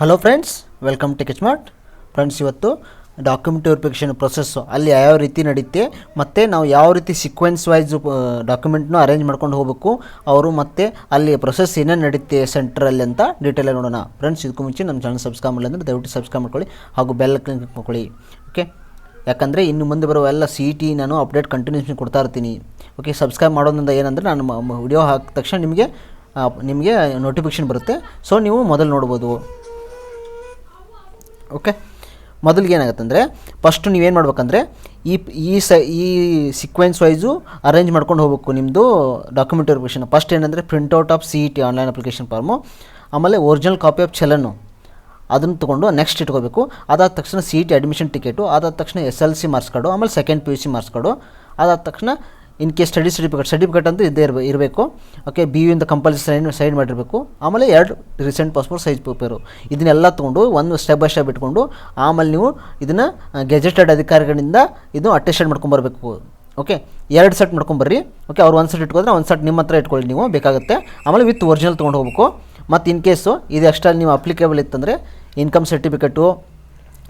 Hello friends, welcome to KCET. Friends, ಇವತ್ತು document verification process ಅಲ್ಲಿ ಯಾವ ರೀತಿ ನಡೆಯುತ್ತೆ ಮತ್ತು ನಾವು ಯಾವ ರೀತಿ ಸೀಕ್ವೆನ್ಸ್ ವೈಸು ಡಾಕ್ಯುಮೆಂಟ್ನು ಅರೇಂಜ್ ಮಾಡ್ಕೊಂಡು ಹೋಗಬೇಕು ಅವರು ಮತ್ತು ಅಲ್ಲಿ ಪ್ರೊಸೆಸ್ ಏನೇನು ನಡೆಯುತ್ತೆ ಸೆಂಟ್ರಲ್ಲಿ ಅಂತ ಡೀಟೇಲಾಗಿ ನೋಡೋಣ. ಫ್ರೆಂಡ್ಸ್, ಇದಕ್ಕೂ ಮುಂಚೆ ನಮ್ಮ ಚಾನಲ್ ಸಬ್ಸ್ಕ್ರೈಬ್ ಮಾಡಿಲ್ಲ ಅಂದರೆ ದಯವಿಟ್ಟು ಸಬ್ಸ್ಕ್ರೈಬ್ ಮಾಡ್ಕೊಳ್ಳಿ ಹಾಗೂ ಬೆಲ್ ಕ್ಲಿಕ್ ಮಾಡ್ಕೊಳ್ಳಿ. ಓಕೆ, ಯಾಕಂದರೆ ಇನ್ನು ಮುಂದೆ ಬರುವ ಎಲ್ಲ CET ನಾನು ಅಪ್ಡೇಟ್ ಕಂಟಿನ್ಯೂಷನ್ ಕೊಡ್ತಾ ಇರ್ತೀನಿ. ಓಕೆ, ಸಬ್ಸ್ಕ್ರೈಬ್ ಮಾಡೋದ್ರಿಂದ ಏನಂದರೆ ನಾನು ವಿಡಿಯೋ ಹಾಕಿದ ತಕ್ಷಣ ನಿಮಗೆ ನೋಟಿಫಿಕೇಷನ್ ಬರುತ್ತೆ. ಸೊ ನೀವು ಮೊದಲು ನೋಡ್ಬೋದು. ಓಕೆ, ಮೊದಲಿಗೆ ಏನಾಗುತ್ತೆ ಅಂದರೆ ಫಸ್ಟು ನೀವೇನು ಮಾಡ್ಬೇಕಂದ್ರೆ ಈ ಸೀಕ್ವೆನ್ಸ್ ವೈಸು ಅರೇಂಜ್ ಮಾಡ್ಕೊಂಡು ಹೋಗಬೇಕು ನಿಮ್ಮದು ಡಾಕ್ಯುಮೆಂಟ್ ವೆರಿಫಿಕೇಷನ್. ಫಸ್ಟ್ ಏನಂದರೆ printout of CET online application farm, ಆಮೇಲೆ ಒರಿಜಿನಲ್ ಕಾಪಿ ಆಫ್ ಚಲನ್ನು ಅದನ್ನು ತೊಗೊಂಡು ನೆಕ್ಸ್ಟ್ ಇಟ್ಕೋಬೇಕು. ಅದಾದ ತಕ್ಷಣ CET ಅಡ್ಮಿಷನ್ ಟಿಕೆಟು, ಅದಾದ ತಕ್ಷಣ SLC ಮಾರ್ಕ್ಸ್ ಕಾರ್ಡು, ಆಮೇಲೆ ಸೆಕೆಂಡ್ PUC ಮಾರ್ಕ್ಸ್ ಕಾರ್ಡು, ಅದಾದ ತಕ್ಷಣ ಇನ್ ಕೇಸ್ ಸ್ಟಡಿ ಸರ್ಟಿಫಿಕೇಟ್ ಅಂತೂ ಇದ್ದೇ ಇರಬೇಕು. ಓಕೆ, BU ಇಂದ ಕಂಪಲ್ಸರಿ ಸೈನ್ ಮಾಡಿರಬೇಕು. ಆಮೇಲೆ 2 ರೀಸೆಂಟ್ ಪಾಸ್ಪೋರ್ಟ್ ಸೈಜ್ ಪೇಪರು, ಇದನ್ನೆಲ್ಲ ತೊಗೊಂಡು ಒಂದು ಸ್ಟೆಪ್ ಬೈ ಸ್ಟೆಪ್ ಇಟ್ಕೊಂಡು ಆಮೇಲೆ ನೀವು ಇದನ್ನು ಗೆಜೆಟೆಡ್ ಅಧಿಕಾರಿಗಳಿಂದ ಇದು ಅಟೆಸ್ಟೆಡ್ ಮಾಡ್ಕೊಂಬರ್ಬೇಕು. ಓಕೆ, 2 ಸೆಟ್ ಮಾಡ್ಕೊಂಬರ್ರಿ. ಓಕೆ, ಅವ್ರು ಒಂದು ಸೆಟ್ ಇಟ್ಕೊಂಡ್ರೆ ಒಂದು ಸೆಟ್ ನಿಮ್ಮ ಹತ್ರ ಇಟ್ಕೊಳ್ಳಿ, ನೀವು ಬೇಕಾಗುತ್ತೆ. ಆಮೇಲೆ ವಿತ್ ಒರಿಜಿನಲ್ ತೊಗೊಂಡು ಹೋಗ್ಬೇಕು. ಮತ್ತು ಇನ್ ಕೇಸು ಇದು ಎಕ್ಸ್ಟ್ರಾ ನೀವು ಅಪ್ಲಿಕೇಬಲ್ ಇತ್ತಂದರೆ ಇನ್ಕಮ್ ಸರ್ಟಿಫಿಕೇಟು,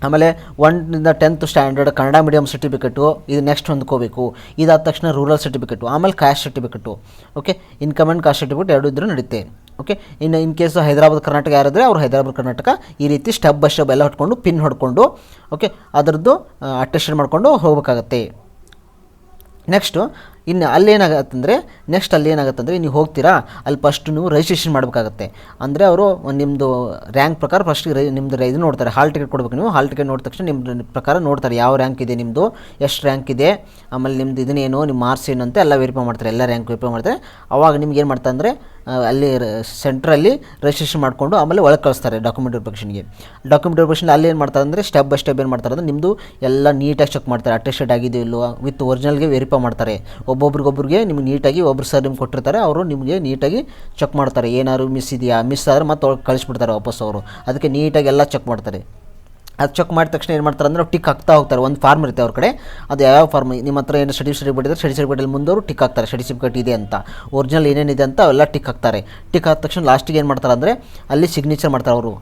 ಆಮೇಲೆ 1ರಿಂದ 10th standard Kannada medium certificate ಇದು ನೆಕ್ಸ್ಟ್ ಹೊಂದ್ಕೋಬೇಕು. ಇದಾದ ತಕ್ಷಣ ರೂರಲ್ ಸರ್ಟಿಫಿಕೇಟು, ಆಮೇಲೆ caste certificate. Okay, income and caste certificate 2 ಇದ್ರೂ ನಡೀತೆ. ಓಕೆ, ಇನ್ನು ಇನ್ ಕೇಸು ಹೈದರಾಬಾದ್ ಕರ್ನಾಟಕ ಯಾರಿದ್ರೆ ಅವ್ರು ಹೈದರಾಬಾದ್ ಕರ್ನಾಟಕ ಈ ರೀತಿ ಸ್ಟೆಪ್ ಬೈ ಸ್ಟೆಪ್ ಎಲ್ಲ ಹೊಟ್ಕೊಂಡು ಪಿನ್ ಹೊಡ್ಕೊಂಡು ಓಕೆ ಅದರದ್ದು ಅಟೆಸ್ಟೆಡ್ ಮಾಡ್ಕೊಂಡು ಹೋಗ್ಬೇಕಾಗತ್ತೆ. ನೆಕ್ಸ್ಟು ಇನ್ನು ಅಲ್ಲೇನಾಗತ್ತಂದರೆ ನೀವು ಹೋಗ್ತೀರಾ, ಅಲ್ಲಿ ಫಸ್ಟ್ ನೀವು ರಿಜಿಸ್ಟ್ರೇಷನ್ ಮಾಡಬೇಕಾಗತ್ತೆ. ಅಂದರೆ ಅವರು ನಿಮ್ಮದು ರ್ಯಾಂಕ್ ಪ್ರಕಾರ ಫಸ್ಟ್ ನಿಮ್ಮದು ಇದು ನೋಡ್ತಾರೆ. ಹಾಲ್ ಟಿಕೆಟ್ ಕೊಡಬೇಕು. ನೀವು ಹಾಲ್ ಟಿಕೆಟ್ ನೋಡಿದ ತಕ್ಷಣ ನಿಮ್ಮ ಪ್ರಕಾರ ನೋಡ್ತಾರೆ ಯಾವ ರ್ಯಾಂಕ್ ಇದೆ ನಿಮ್ಮದು, ಎಷ್ಟು ರ್ಯಾಂಕ್ ಇದೆ, ಆಮೇಲೆ ನಿಮ್ಮದು ಇದನ್ನೇನು, ನಿಮ್ಮ ಮಾರ್ಕ್ಸ್ ಏನು ಅಂತ ಎಲ್ಲ ವೆರಿಫೈ ಮಾಡ್ತಾರೆ. ಎಲ್ಲ ರ್ಯಾಂಕ್ ವೆರಿಫೈ ಮಾಡ್ತಾರೆ. ಅವಾಗ ನಿಮ್ಗೆ ಏನು ಮಾಡ್ತಾರೆ ಅಂದರೆ ಅಲ್ಲಿ ಸೆಂಟ್ರಲ್ಲಿ ರಿಜಿಸ್ಟ್ರೇಷನ್ ಮಾಡಿಕೊಂಡು ಆಮೇಲೆ ಒಳಗೆ ಕಳಿಸ್ತಾರೆ ಡಾಕ್ಯುಮೆಂಟ್ ವೆರಿಫಿಕೇಷನ್ಗೆ. ಅಲ್ಲಿ ಏನು ಮಾಡ್ತಾರೆ ಅಂದರೆ ಸ್ಟೆಪ್ ಬೈ ಸ್ಟೆಪ್ ಏನು ಮಾಡ್ತಾರೆ ಅಂದರೆ ನಿಮ್ಮದು ಎಲ್ಲ ನೀಟಾಗಿ ಚೆಕ್ ಮಾಡ್ತಾರೆ. ಅಟೆಸ್ಟೆಡ್ ಆಗಿದೆ ಇಲ್ಲೋ ವಿತ್ ಒರಿಜಿನಲ್ಗೆ ವೆರಿಫೈ ಮಾಡ್ತಾರೆ. ಒಬ್ಬೊಬ್ರಿಗೆ ನಿಮ್ಗೆ ನೀಟಾಗಿ ಒಬ್ಬರು ಸರ್ ನಿಮ್ಗೆ ಕೊಟ್ಟಿರ್ತಾರೆ, ಅವರು ನಿಮಗೆ ನೀಟಾಗಿ ಚೆಕ್ ಮಾಡ್ತಾರೆ. ಏನಾದ್ರು ಮಿಸ್ ಆದರೆ ಮತ್ತೆ ಒಳಗೆ ಕಳಿಸ್ಬಿಡ್ತಾರೆ ವಾಪಸ್ ಅವರು. ಅದಕ್ಕೆ ನೀಟಾಗಿ ಎಲ್ಲ ಚೆಕ್ ಮಾಡ್ತಾರೆ. ಅದು ಚೆಕ್ ಮಾಡಿದ ತಕ್ಷಣ ಏನು ಮಾಡ್ತಾರೆ ಅಂದರೆ ಟಿಕ್ ಹಾಕ್ತಾ ಹೋಗ್ತಾರೆ. ಒಂದು ಫಾರ್ಮ್ ಇರುತ್ತೆ ಅವ್ರ ಕಡೆ, ಅದು ಯಾವ ಫಾರ್ಮ್ ನಿಮ್ಮ ಹತ್ರ ಏನು ಸ್ಟಡಿ ಸರ್ಟಿಫಿಕೇಟ್ ಇದೆ, ಸ್ಟಡಿ ಸರ್ಟಿಫಿಕೇಟಲ್ಲಿ ಮುಂದವರು ಟಿಕ್ ಹಾಕ್ತಾರೆ. ಸ್ಟಡಿ ಸರ್ಟಿಫಿಕೇಟ್ ಇದೆ ಅಂತ, ಒರಿಜಿನಲ್ ಏನೇನಿದೆ ಅಂತ ಅವೆಲ್ಲ ಟಿಕ್ ಹಾಕ್ತಾರೆ. ಟಿಕ್ ಹಾಕಿದ ತಕ್ಷಣ ಲಾಸ್ಟಿಗೆ ಏನು ಮಾಡ್ತಾರೆ ಅಂದರೆ ಅಲ್ಲಿ ಸಿಗ್ನೇಚರ್ ಮಾಡ್ತಾರೆ ಅವರು.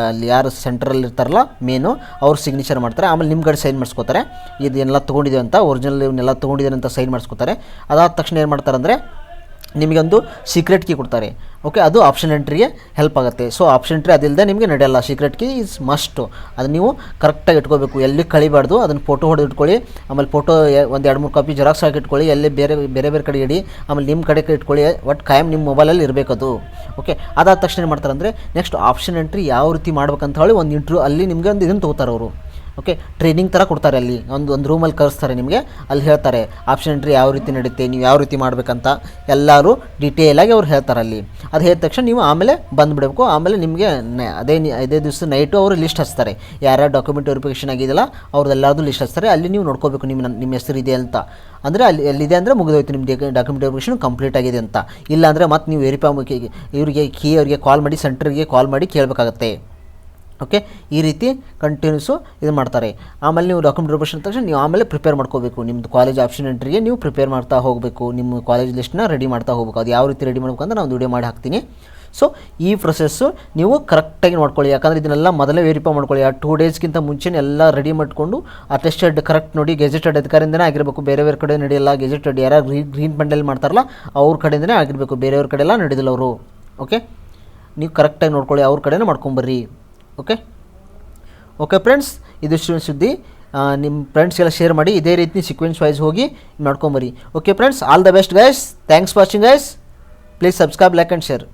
ಅಲ್ಲಿ ಯಾರು ಸೆಂಟ್ರಲ್ಲಿ ಇರ್ತಾರಲ್ಲ ಮೇನು, ಅವ್ರು ಸಿಗ್ನೇಚರ್ ಮಾಡ್ತಾರೆ. ಆಮೇಲೆ ನಿಮ್ಮ ಕಡೆ ಸೈನ್ ಮಾಡಿಸ್ಕೋತಾರೆ. ಇದನ್ನೆಲ್ಲ ತೊಗೊಂಡಿದೆ ಅಂತ, ಒರಿಜಿನಲ್ ಇವನ್ನೆಲ್ಲ ತೊಗೊಂಡಿದ್ದಾರೆ ಅಂತ ಸೈನ್ ಮಾಡಿಸ್ಕೋತಾರೆ. ಅದಾದ ತಕ್ಷಣ ಏನು ಮಾಡ್ತಾರೆ ಅಂದರೆ ನಿಮಗೊಂದು ಸೀಕ್ರೆಟ್ ಕೀ ಕೊಡ್ತಾರೆ. ಓಕೆ, ಅದು ಆಪ್ಷನ್ ಎಂಟ್ರಿಗೆ ಹೆಲ್ಪ್ ಆಗುತ್ತೆ. ಸೊ ಆಪ್ಷನ್ ಎಂಟ್ರಿ ಅದಿಲ್ಲದೆ ನಿಮಗೆ ನಡೆಯಲ್ಲ. Secret key is must. ಅದು ನೀವು ಕರೆಕ್ಟಾಗಿ ಇಟ್ಕೋಬೇಕು, ಎಲ್ಲಿ ಕಳಿಬಾರ್ದು. ಅದನ್ನು ಫೋಟೋ ಹೊಡೆದು ಇಟ್ಕೊಳ್ಳಿ. ಆಮೇಲೆ ಫೋಟೋ ಒಂದು 2-3 ಕಾಪಿ ಜೆರಾಕ್ಸ್ ಹಾಕಿ ಇಟ್ಕೊಳ್ಳಿ. ಎಲ್ಲಿ ಬೇರೆ ಕಡೆ ಇಡಿ. ಆಮೇಲೆ ನಿಮ್ಮ ಕಡೆ ಇಟ್ಕೊಳ್ಳಿ. ಒಟ್ಟು ಕಾಯಂ ನಿಮ್ಮ ಮೊಬೈಲಲ್ಲಿ ಇರಬೇಕದು. ಓಕೆ, ಅದಾದ ತಕ್ಷಣ ಏನು ಮಾಡ್ತಾರೆ ಅಂದರೆ ನೆಕ್ಸ್ಟ್ ಆಪ್ಷನ್ ಎಂಟ್ರಿ ಯಾವ ರೀತಿ ಮಾಡ್ಬೇಕಂತ ಹೇಳಿ ಒಂದು ಇಂಟ್ರ್ಯೂ ಅಲ್ಲಿ ನಿಮಗೆ ಒಂದು ಇದನ್ನು ತೊಗೋತಾರೆ ಅವರು. ಓಕೆ, ಟ್ರೈನಿಂಗ್ ಥರ ಕೊಡ್ತಾರೆ. ಅಲ್ಲಿ ಒಂದು ರೂಮಲ್ಲಿ ಕಳಿಸ್ತಾರೆ ನಿಮಗೆ. ಅಲ್ಲಿ ಹೇಳ್ತಾರೆ ಆಪ್ಷನ್ ಎಂಟ್ರಿ ಯಾವ ರೀತಿ ನಡೀತೆ, ನೀವು ಯಾವ ರೀತಿ ಮಾಡಬೇಕಂತ ಎಲ್ಲರೂ ಡೀಟೇಲಾಗಿ ಅವ್ರು ಹೇಳ್ತಾರೆ ಅಲ್ಲಿ. ಅದು ಹೇಳಿದ ತಕ್ಷಣ ನೀವು ಆಮೇಲೆ ಬಂದುಬಿಡಬೇಕು. ಆಮೇಲೆ ನಿಮಗೆ ಅದೇ ದಿವಸ ನೈಟು ಅವರು ಲಿಸ್ಟ್ ಹಚ್ತಾರೆ. ಯಾರ್ಯಾರು ಡಾಕ್ಯುಮೆಂಟ್ ವೆರಿಫಿಕೇಷನ್ ಆಗಿದೆಯಲ್ಲ ಅವ್ರದ್ದೆಲ್ಲರದು ಲಿಸ್ಟ್ ಹಚ್ತಾರೆ. ಅಲ್ಲಿ ನೀವು ನೋಡ್ಕೋಬೇಕು ನಿಮ್ಮ ಹೆಸರು ಇದೆ ಅಂತ. ಅಂದರೆ ಎಲ್ಲಿದೆ ಅಂದರೆ ಮುಗಿದೋಯ್ತು, ನಿಮ್ಮ ಡಾಕ್ಯುಮೆಂಟ್ ವೆರಿಫಿಕೇಷನ್ ಕಂಪ್ಲೀಟ್ ಆಗಿದೆ ಅಂತ. ಇಲ್ಲಾಂದರೆ ಮತ್ತೆ ನೀವು ವೆರಿಫೈ ಅವರಿಗೆ ಕಾಲ್ ಮಾಡಿ, ಸೆಂಟ್ರಿಗೆ ಕಾಲ್ ಮಾಡಿ ಕೇಳಬೇಕಾಗತ್ತೆ. ಓಕೆ, ಈ ರೀತಿ ಕಂಟಿನ್ಯೂಸು ಇದು ಮಾಡ್ತಾರೆ. ಆಮೇಲೆ ನೀವು ಡಾಕ್ಯುಮೆಂಟ್ ವೆರಿಫಿಕೇಷನ್ ತಕ್ಷಣ ನೀವು ಆಮೇಲೆ ಪ್ರಿಪೇರ್ ಮಾಡ್ಕೋಬೇಕು. ನಿಮ್ಮದು ಕಾಲೇಜ್ ಆಪ್ಷನ್ ಎಂಟ್ರಿಗೆ ನೀವು ಪ್ರಿಪೇರ್ ಮಾಡ್ತಾ ಹೋಗಬೇಕು. ನಿಮ್ಮ ಕಾಲೇಜ್ ಲಿಸ್ಟ್ನ ರೆಡಿ ಮಾಡ್ತಾ ಹೋಗಬೇಕು. ಅದು ಯಾವ ರೀತಿ ರೆಡಿ ಮಾಡ್ಬೇಕಂದ್ರೆ ನಾನು ವಿಡಿಯೋ ಮಾಡಿ ಹಾಕ್ತೀನಿ. ಸೊ ಈ ಪ್ರೊಸೆಸ್ಸು ನೀವು ಕರೆಕ್ಟಾಗಿ ನೋಡ್ಕೊಳ್ಳಿ. ಯಾಕಂದರೆ ಇದನ್ನೆಲ್ಲ ಮೊದಲೇ ವೆರಿಫೈ ಮಾಡ್ಕೊಳ್ಳಿ. 2 ಡೇಸ್ಗಿಂತ ಮುಂಚೆನೇ ಎಲ್ಲ ರೆಡಿ ಮಾಡಿಕೊಂಡು ಅಟೆಸ್ಟೆಡ್ ಕರೆಕ್ಟ್ ನೋಡಿ ಗೆಜೆಟೆಡ್ ಅಧಿಕಾರಿಯಿಂದನೇ ಆಗಿರಬೇಕು. ಬೇರೆಯವ್ರ ಕಡೆ ನಡೆಯಲ್ಲ. ಗೆಜೆಟೆಡ್ ಯಾರು ಗ್ರೀನ್ ಬಂಡಲ್ ಮಾಡ್ತಾರಲ್ಲ ಅವ್ರ ಕಡೆಯಿಂದನೇ ಆಗಿರಬೇಕು. ಬೇರೆಯವ್ರ ಕಡೆ ಎಲ್ಲ ನಡೆದಿಲ್ಲ ಅವರು. ಓಕೆ, ನೀವು ಕರೆಕ್ಟಾಗಿ ನೋಡ್ಕೊಳ್ಳಿ, ಅವ್ರ ಕಡೆನೇ ಮಾಡ್ಕೊಂಬರ್ರಿ. ಓಕೆ ಫ್ರೆಂಡ್ಸ್, ಇದು ಸುದ್ದಿ. ನಿಮ್ಮ ಫ್ರೆಂಡ್ಸ್ಗೆಲ್ಲ ಶೇರ್ ಮಾಡಿ. ಇದೇ ರೀತಿ ಸೀಕ್ವೆನ್ಸ್ ವೈಸ್ ಹೋಗಿ ಮಾಡ್ಕೊಂಬರ್ರಿ. Okay friends, all the best guys. Thanks for watching guys. Please subscribe, like and share.